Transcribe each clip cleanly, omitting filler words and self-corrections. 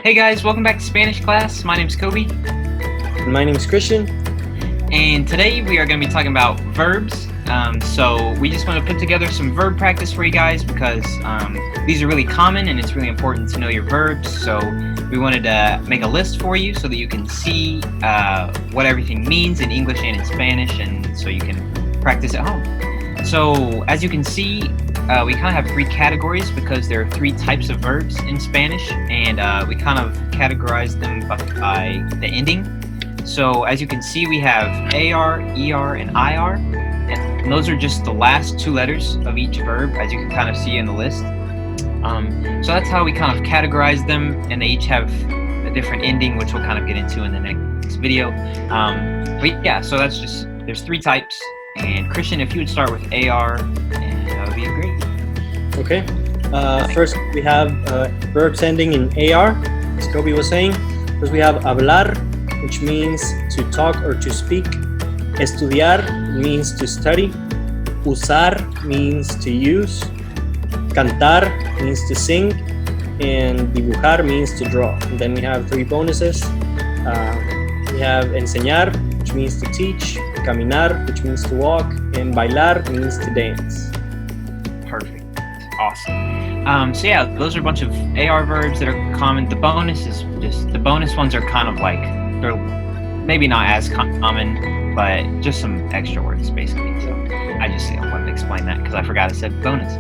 Hey guys, welcome back to Spanish class. My name's Kobe, My name is Christian. and today we are going to be talking about verbs. So we just want to put together some verb practice for you guys because these are really common and it's really important to know your verbs. So we wanted to make a list for you so that you can see what everything means in English and in Spanish, and so you can practice at home. So as you can see, we kind of have three categories because there are three types of verbs in Spanish, and we kind of categorize them by the ending. So as you can see, we have AR, ER, and IR, and those are just the last two letters of each verb, as you can kind of see in the list. So that's how we kind of categorize them, and they each have a different ending, which we'll kind of get into in the next video. But yeah, so that's just, there's three types. And Christian, if you would start with AR, and that would be great. Okay. First, we have verbs ending in AR, as Kobe was saying. First, we have hablar, which means to talk or to speak. Estudiar means to study. Usar means to use. Cantar means to sing. And dibujar means to draw. And then we have three bonuses. We have enseñar, which means to teach. Caminar, which means to walk. And bailar means to dance. Perfect. Awesome. So yeah, those are a bunch of AR verbs that are common. The bonus is just, the bonus ones are kind of like, they're maybe not as common, but just some extra words basically. So I just wanted to explain that because I forgot I said bonus.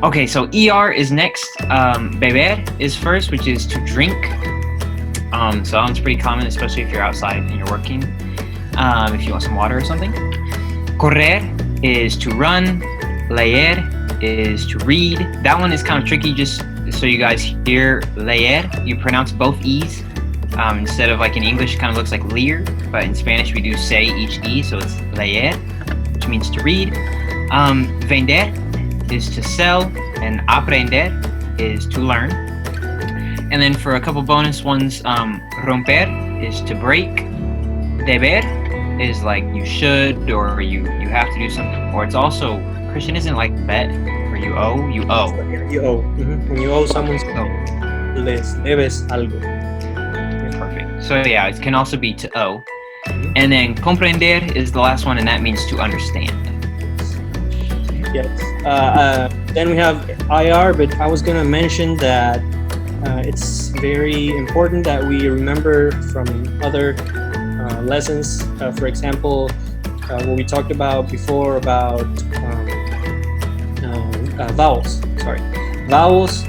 Okay, so ER is next. Beber is first, which is to drink. So that one's pretty common, especially if you're outside and you're working. If you want some water or something. Correr is to run. Leer is to read. That one is kind of tricky, just so you guys hear leer. You pronounce both E's. Instead of like in English, it kind of looks like leer, but in Spanish we do say each E, so it's leer, which means to read. Vender is to sell, and aprender is to learn. And then for a couple bonus ones, romper is to break. Deber is like you should, or you have to do something, or it's also, Christian, isn't like bet, or you owe. You owe. You owe. Mm-hmm. When you owe someone something, les debes algo. Perfect. So yeah, it can also be to owe. And then comprender is the last one, and that means to understand. Yes. Then we have IR, but I was going to mention that it's very important that we remember from other lessons. For example, what we talked about before about vowels. Sorry. Vowels.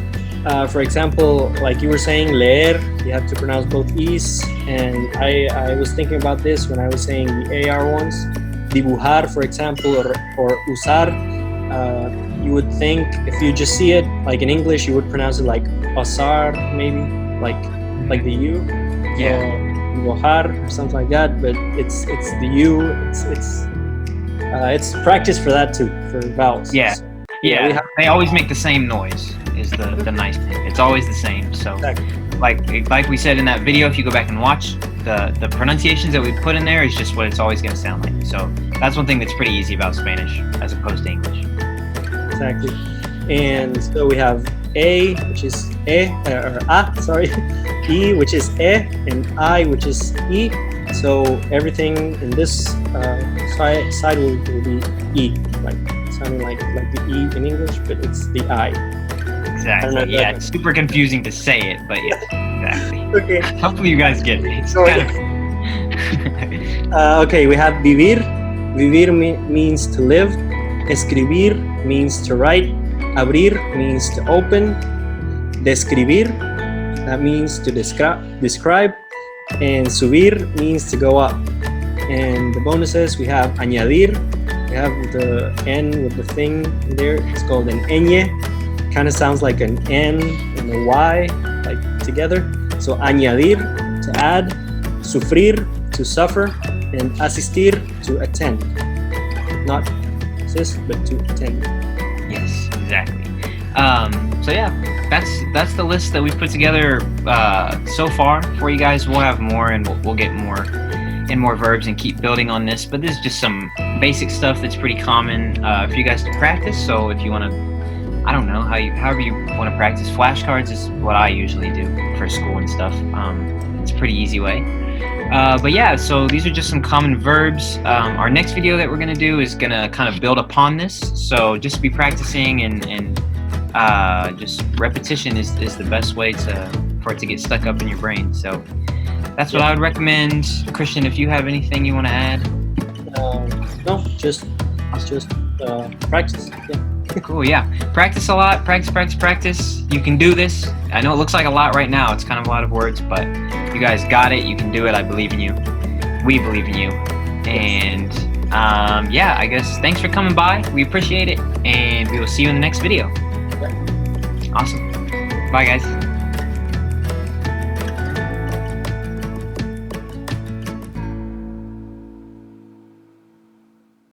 For example, like you were saying, leer, you have to pronounce both E's. And I was thinking about this when I was saying the AR ones. Dibujar, for example, or usar. You would think, if you just see it, like in English, you would pronounce it like usar, maybe, like the U. Yeah. Dibujar, or something like that. But it's the U. It's practice for that too, for vowels. Yeah. So, yeah. They always make the same noise. Is the nice thing. It's always the same. So, exactly. like we said in that video, if you go back and watch, the pronunciations that we put in there is just what it's always going to sound like. So that's one thing that's pretty easy about Spanish as opposed to English. Exactly. And so we have A, which is or A, sorry, E, which is and I, which is E. So everything in this side will be E, like sounding like the E in English, but it's the I. Exactly. Yeah, it's super confusing to say it, but yeah, exactly. Okay. Hopefully you guys get it. It's Okay, we have vivir. Vivir means to live. Escribir means to write. Abrir means to open. Describir, that means to describe. And subir means to go up. And the bonuses, we have añadir. We have the N with the thing there. It's called an ñ. Kind of sounds like an N and a Y, like together. So añadir, to add. Sufrir, to suffer. And asistir, to attend. Not assist, but to attend. Yes, exactly. So yeah, that's the list that we've put together so far for you guys. We'll have more, and we'll get more and more verbs and keep building on this. But this is just some basic stuff that's pretty common for you guys to practice. So if you want to I don't know however you want to practice. Flashcards is what I usually do for school and stuff. It's a pretty easy way. But yeah, so these are just some common verbs. Our next video that we're gonna do is gonna kind of build upon this. So just be practicing and just repetition is the best way for it to get stuck up in your brain. So that's what I would recommend. Christian, if you have anything you want to add? No, just practice. Yeah. Cool, yeah. Practice a lot. Practice. You can do this. I know it looks like a lot right now. It's kind of a lot of words, but you guys got it. You can do it. I believe in you. We believe in you. And yeah, I guess thanks for coming by. We appreciate it. And we will see you in the next video. Yeah. Awesome. Bye, guys.